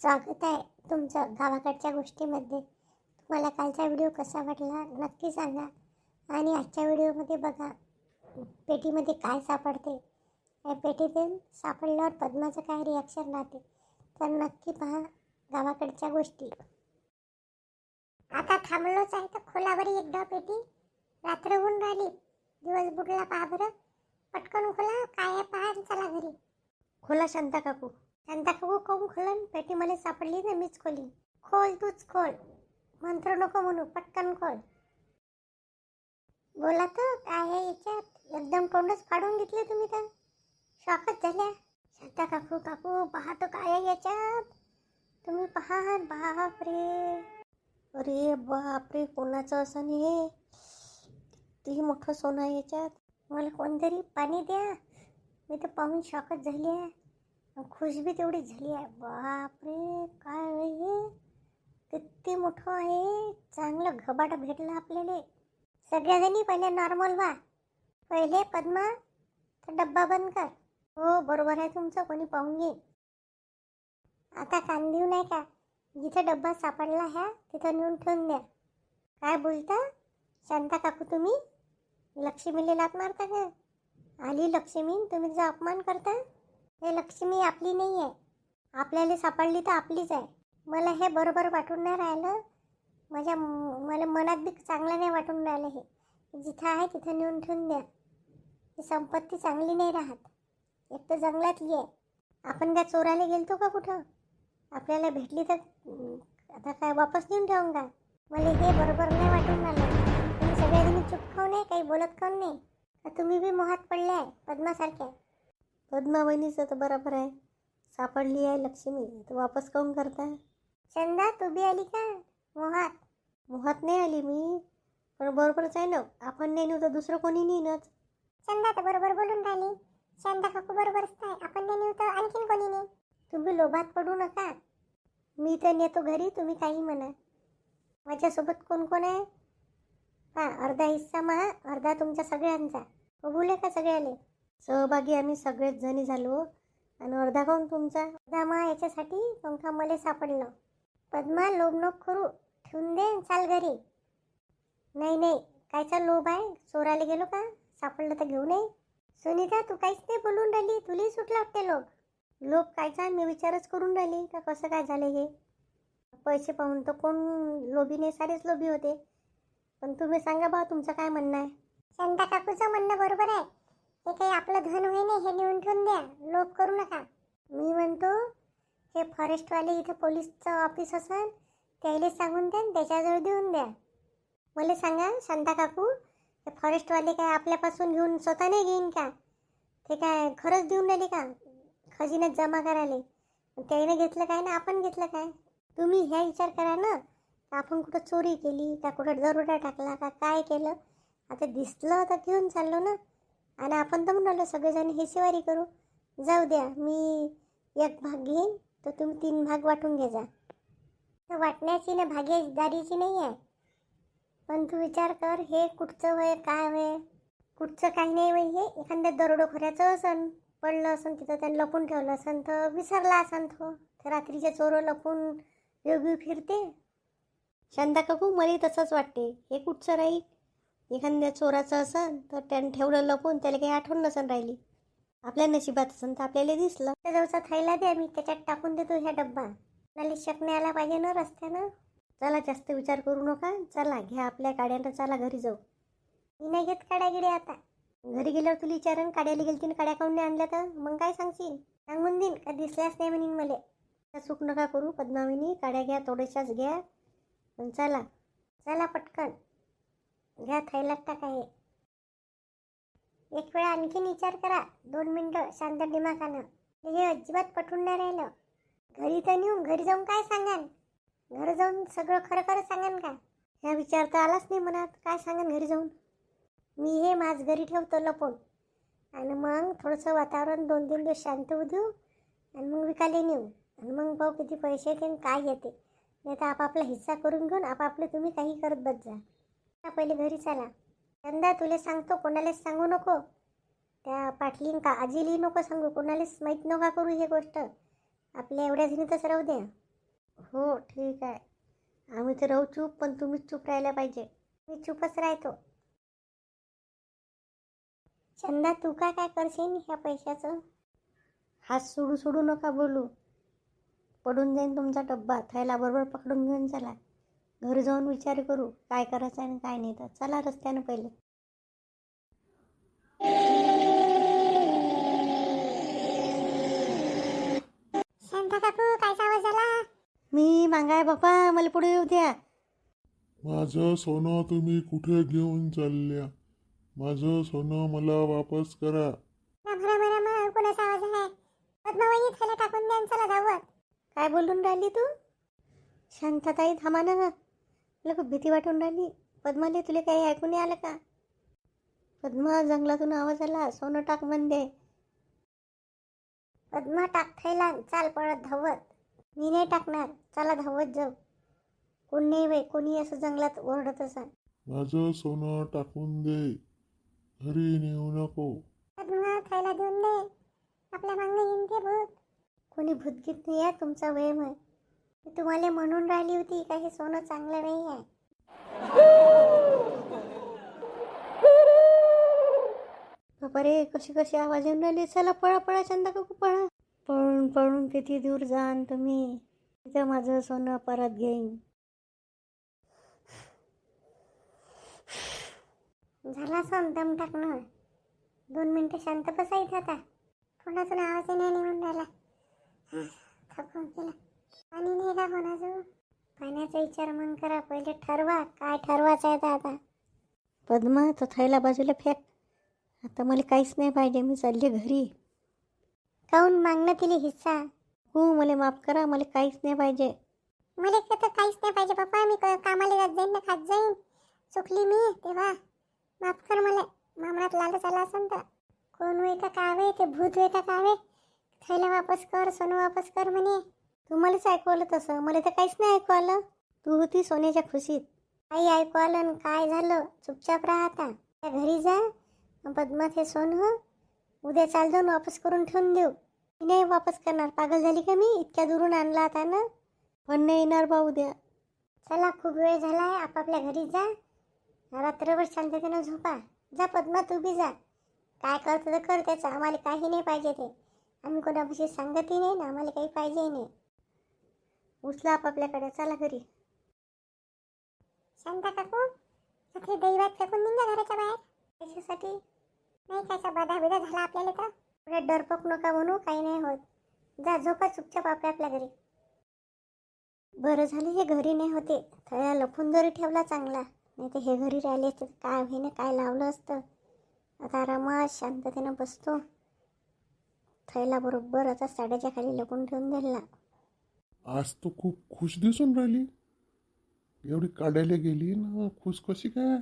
स्वागत आहे तुमचं गावाकडच्या गोष्टीमध्ये. तुम्हाला कालचा व्हिडिओ कसा वाटला नक्की सांगा. आणि आजच्या व्हिडिओमध्ये बघा पेटीमध्ये काय सापडते. या पेटीतून सापडल्यावर पद्माचं काय रिॲक्शन राहते तर नक्की पहा गावाकडच्या गोष्टी. आता थांबलोच आहे तर खोला बरी एकदा पेटी. रात्र होऊन राहिली, दिवस बुडला. पहा बरं, पटकन खोला, काय आहे पहा आणि चला घरी. खोला शांता काकू. शांता काकू कोण खोलन? पेटी मला सापडली ना, मीच खोली. खोल, तूच खोल, मंत्र नको म्हणू, पटकन खोल. बोला तर काय आहे याच्यात? एकदम तोंडच फाडून घेतले तुम्ही तर, शॉकच झाल्या. शांता काकू काकू पहा तर काय आहे याच्यात. तुम्ही पहा. बापरे, अरे बापरे, कोणाचं असं नाही हे. किती मोठं सोनं आहे याच्यात. मला कोणतरी पाणी द्या, मी तर पाहून शॉकच झाली आहे. खुशबी तेवढी झाली आहे. बापरे, काय आहे हे? किती मोठं आहे. चांगलं घबाड भेटलं आपल्याला. सगळ्याजणी पहिले नॉर्मल व्हा. पहिले पद्मा तर डब्बा बंद कर. हो बरोबर आहे तुमचं, कोणी पाहून घेईन. आता कान देऊ नाही का, जिथं डब्बा सापडला ह्या तिथं नेऊन ठेवून द्या. काय बोलता शांता काकू? तुम्ही लक्ष्मीला लात मारता का? आली लक्ष्मी, तुम्ही जो अपमान करता. हे लक्ष्मी आपली नाही आहे, आपल्याला सापडली तर आपलीच आहे. मला हे बरोबर वाटून नाही राहिलं. मला मनात बी चांगलं नाही वाटून राहिलं. हे जिथं आहे तिथं नेऊन ठेवून द्या. ही संपत्ती चांगली नाही राहत. एक तर जंगलातली आहे. आपण काय चोरायला गेलतो का कुठं? आपल्याला भेटली तर आता काय वापस नेऊन ठेवून का? मला हे बरोबर नाही वाटून राहिलं. तुम्ही सगळ्यांनी चुप खाऊ नये, काही बोलत खाऊ नाही. तुम्ही बी मोहात पडले आहे पद्मासारख्या. पद्मा वहिनीचं तर बरोबर आहे, सापडली आहे लक्ष्मी तर वापस काऊन करता? चंदा तू बी आली का मोहात? मोहात नाही आली मी, पण बरोबरच आहे ना. आपण नाही नेऊ तर दुसरं कोणी नेईनच. चंदा तर बरोबर बोलून राहिली. शांता काकू बरोबरच आहे, आपण नाही नेऊ तर आणखीन कोणी नाही. तुम्ही लोभात पडू नका. मी तर नेतो घरी, तुम्ही काही म्हणा. माझ्यासोबत कोण कोण आहे? अर्धा हिस्सा मा, अर्धा तुमच्या सगळ्यांचा. बोले का सगळ्याले? सहभागी आम्ही सगळेच जणी झालो. आणि अर्धा काऊन तुमचा? अर्धा मा याच्यासाठी पंखा मला सापडलं. पद्मा लोभ नको करू, ठेवून दे, चाल घरी. नाही नाही, कायचा लोभ आहे? चोरायला गेलो का? सापडलं तर घेऊ नये. सुनीता तू काहीच नाही बोलून राहिली, तुलाही सुटला वाटते लोभ. लोभ कायचा? मी विचारच करून राहिली का कसं काय झालं हे. पैसे पाहून तर कोण लोभी नाही, सारेच लोभी होते. पण तुम्ही सांगा बा, तुमचं काय म्हणणं आहे? शांता काकूचं म्हणणं बरोबर आहे. हे काही आपलं धन होई नाही, हे नेऊन ठेवून द्या, लोभ करू नका. मी म्हणतो हे फॉरेस्टवाले इथं पोलीसचं ऑफिस असेल त्याला सांगून द्या, त्याच्याजवळ देऊन द्या. मला सांगा शांता काकू, हे फॉरेस्टवाले काय आपल्यापासून घेऊन स्वतः नाही घेईन का? ते काय खरंच देऊन राहिले का खजिन्यात जमा करायला? त्याने घेतलं काय ना आपण घेतलं काय? तुम्ही ह्या विचार करा ना, आपण कुठं चोरी केली का, कुठं दरोडा टाकला का, काय केलं? आता दिसलं तर घेऊन चाललो ना. आणि आपण तर म्हणालो सगळेजण हिशेवारी करू. जाऊ द्या, मी एक भाग घेईन तर तुम्ही 3 भाग वाटून घे जा. तर वाटण्याची ना भागीदारीची नाही आहे. पण तू विचार कर, हे कुठचं वय काय वय? कुठचं काही नाही वय. हे एखाद्या दरोडोखोऱ्याचं असन, पडलं असन तिथं, त्यानं लपून ठेवलं असन तर विसरला असन तो. तर रात्रीचे चोरं लपून योगी फिरते. शांता काकू मला तसंच वाटते. हे कुठचं राहील? एखाद्या चोराचं असन तर त्यानं ठेवलं लपून, त्याला काही आठवण नसन राहिली. आपल्या नशिबात असन तर आपल्याला दिसलं. त्या जवळचा थैला द्या, मी त्याच्यात टाकून देतो ह्या डब्बा. मला शक नाही आला पाहिजे ना रस्त्यानं. चला जास्त विचार करू नका, चला घ्या आपल्या गाड्यांना, चला घरी जाऊ. मी नाही घेत काड्या गिड्या आता. घरी गेल्यावर तुला विचारण काड्याला गेली तीन काड्या काऊन नाही आणल्या तर मग काय सांगशील? सांगून देईन का दिसल्याच नाही म्हणीन मला. चूक नका करू पद्माविनी, काड्या घ्या, थोड्याशाच घ्या. पण चला चला पटकन घ्या, थैलात टाका. हे एक वेळा आणखीन विचार करा, 2 मिनटं शांत दिमाखानं. हे अजिबात पटून नाही राहिलं. घरी तर नेऊ, घरी जाऊन काय सांगान? घरी जाऊन सगळं खरं खरं सांगान का? ह्या विचार तर आलाच नाही मनात. काय सांगान घरी जाऊन? मी हे माझ घरी ठेवतो लपून, आणि मग थोडंसं वातावरण 2-3 दिवस शांत होऊ देऊ, आणि मग विकायला नेऊ. आणि मग पाहू किती पैसे येते आणि काय येते. नाही तर आपापला हिस्सा करून घेऊन आपापले तुम्ही काही करत बस जा. पहिले घरी चला. चंदा तुला सांगतो, कोणालाच सांगू नको. त्या पाटलीन का आजीली नको सांगू, कोणालाच माहीत नका करू ही गोष्ट. आपल्या एवढ्या जणी तसं राहू द्या. हो ठीक आहे. आम्ही तर राहू चूप, पण तुम्हीच चूप राहायला पाहिजे. मी चुपच राहतो. चंदा, तू काय काय करशील ह्या पैशाचं? हात सोडू सोडू नका बोलू. पडून जाईन तुमचा डब्बा. थैला बरोबर पकडून घेऊन चला. घरी जाऊन विचार करू काय करायचं आणि काय नाही. तर चला रस्त्यानं पहिले. शांता काकू, कायचा आवाज झाला? मी मागाय बापा, मला पुढे येऊ द्या. माझं सोनं तुम्ही कुठे घेऊन चालल्या? माझं सोनं मला वापस करा. कोणाचा आवाज आहे? पद्मावती, थैला टाकून द्या आणि चला धावत. काय बोलून राहिली तू? शांतताई थांबा ना. मला खूप भीती वाटून राहिली. पद्माले, तुला काही ऐकू नाही आलं का? पद्मा, जंगलातून आवाज आला. सोनं टाक म्हणते. पद्मा, टाक थैला, चाल पळत धावत. मी नाही टाकणार. चला धावत जाऊ. कोण नाही बाई, कोणी असं जंगलात ओरडत असा. माझं सोनं टाकून दे. घरी नेऊ नको. पद्मा, थैला देऊन दे. आपल्या मागणे येईन ते भूत. कोणी भूतगीत नाही आहे, तुमचा वयम आहे. मी तुम्हाला म्हणून राहिली होती का हे सोनं चांगलं नाही आहे. बापा रे, कशी कशी आवाज येऊन राहिली. चला पळा पळा, चंदा काकू पळा. पळून पळून किती दूर जाण तुम्ही. तिथं माझं सोनं परत घेईन. झाला सण दम टाकणं. 2 मिनिटं शांत बसायचं आता. कोणातून आवाज नाही म्हणून राहिला. थकून गेला. पाणी नाही का कोणाचं? पाण्याचा विचार मग करा. पहिले ठरवा काय ठरवायचं आहे आता. पद्मा, तो थैला बाजूला फेक. आता मला काहीच नाही पाहिजे. मी चालले घरी. काऊन मागणं तिला हिस्सा? हो, मला माफ करा. मला काहीच नाही पाहिजे. मला तर काहीच नाही पाहिजे पप्पा. मी कामाला जात जाईन ना, खात जाईन. चुकली मी तेव्हा. माफ कर मला. मामरात लालच आला असेल तर. कोण होय का कावे? ते भूत होय का कावे? थैला वापस कर, सोनं वापस कर म्हणे. तुम्हालाच ऐकू आलं तसं. मला तर काहीच नाही ऐकू आलं. तू होती सोन्याच्या खुशीत. काही ऐकू आलं आणि काय झालं? चुपचाप राहा आता. त्या घरी जा. पद्मात हे सोनं उद्या चाल जाऊन वापस करून ठेवून देऊ. मी नाही वापस करणार. पागल झाली का मी? इतक्या दुरून आणला आता ना. पण नाही येणार बा उद्या. चला, खूप वेळ झाला आहे. आपापल्या घरी जा. रात्रभर शांततेनं झोपा. जा पद्मा, तू बी जा. काय करतो तर कर त्याचं. आम्हाला काही नाही पाहिजे ते. आम्ही कोणापाशी सांगतही नाही ना, आम्हाला काही पाहिजेही नाही. उचला आपापल्याकडे. चला घरी. शांता काकू, सगळे दैवात फेकून देईन का घराच्या बाहेर? पैशासाठी नाही. कायचा बधा बिधा झाला आपल्याला तर. पुढे डरपोक नका म्हणू. काही नाही होत. जा झोपा चुपचाप आपल्या घरी. बरं झालं हे घरी नाही होते. थैला लपून जरी ठेवला चांगला. नाही तर हे घरी राहिले असते तर काय होईना, काय लावलं असतं. आता आरामात शांततेनं बसतो. थैला बरोबर आता साड्याच्या खाली लपून ठेवून दिला. आज तो खूप खुश दिसून राहिली. एवढी काढायला गेली ना, खुश कशी काय?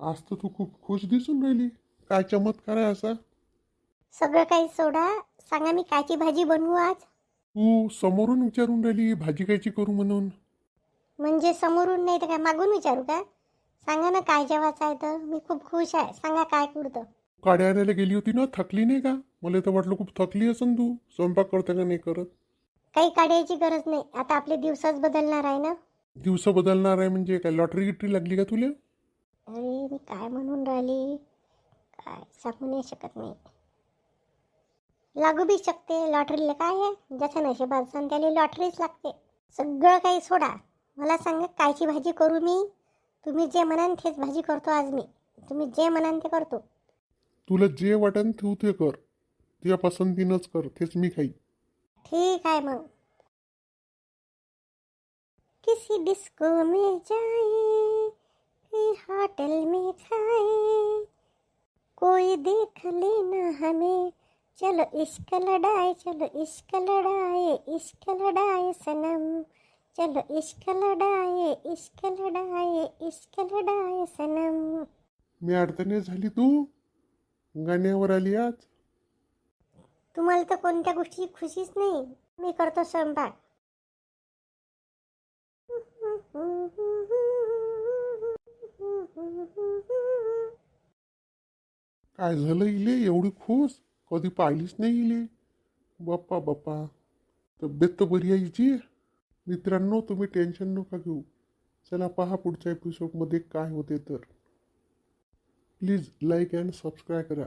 आज तर तू खूप खुश दिसून राहिली. काय चमत्कार आहे असा? सगळं काही सोडा. सांगा, मी कायची भाजी बनवू आज? तू समोरून विचारून राहिली भाजी कायची करू म्हणून. म्हणजे समोरून नाही तर काय मागून विचारू का? सांगा ना काय जेवायचं आहे तर. मी खूप खुश आहे. सांगा काय कुडतं. काड्या आणायला गेली होती ना, थकली नाही का? मला तर वाटलं खूप थकली असन तू. स्वयंपाक करता का नाही करत? काही काढायची गरज नाही. आता आपले दिवसच बदलणार आहे ना. दिवस बदलणार आहे म्हणजे काय लॉटरी गिटरी लागली का तुला? अरे, मी काय म्हणून राहिली काय सांगू नाही शकत नाही. लागू बी शकते. लॉटरीला काय आहे? ज्याच्या नशिबात असेल त्याला लॉटरीच लागते. सगळं काही सोडा. मला सांगा कायची भाजी करू मी? तुम्ही जे म्हणाल तेच भाजी करतो आज मी. तुम्ही जे म्हणाल ते करतो. तुला जे वाटेल तू ते कर. तुझ्या पसंतीनंच कर. तेच मी खाई. ठीक आहे मग. किसी डिस्को में जाए, कहीं होटल में खाए, कोई देख लेना हमें, चलो इश्क लड़ाए, चलो इश्क लड़ाए, इश्क लड़ाए सनम, चलो इश्क लड़ाए, इश्क लड़ाए, इश्क लड़ाए सनम. मी अडचणी झाली तू गाण्यावर आली आज. तुम्हाला तर कोणत्या गोष्टी खुशीच नाही. मी करतो स्वयंपाक. काय झालं इले एवढी खुश? कधी पाहिलीच नाही इले. बाप्पा बाप्पा. तब्येत तर बरी आहे हिची. मित्रांनो, तुम्ही टेन्शन नका घेऊ. चला पहा पुढच्या एपिसोडमध्ये काय होते तर. प्लीज लाईक अँड सबस्क्राईब करा.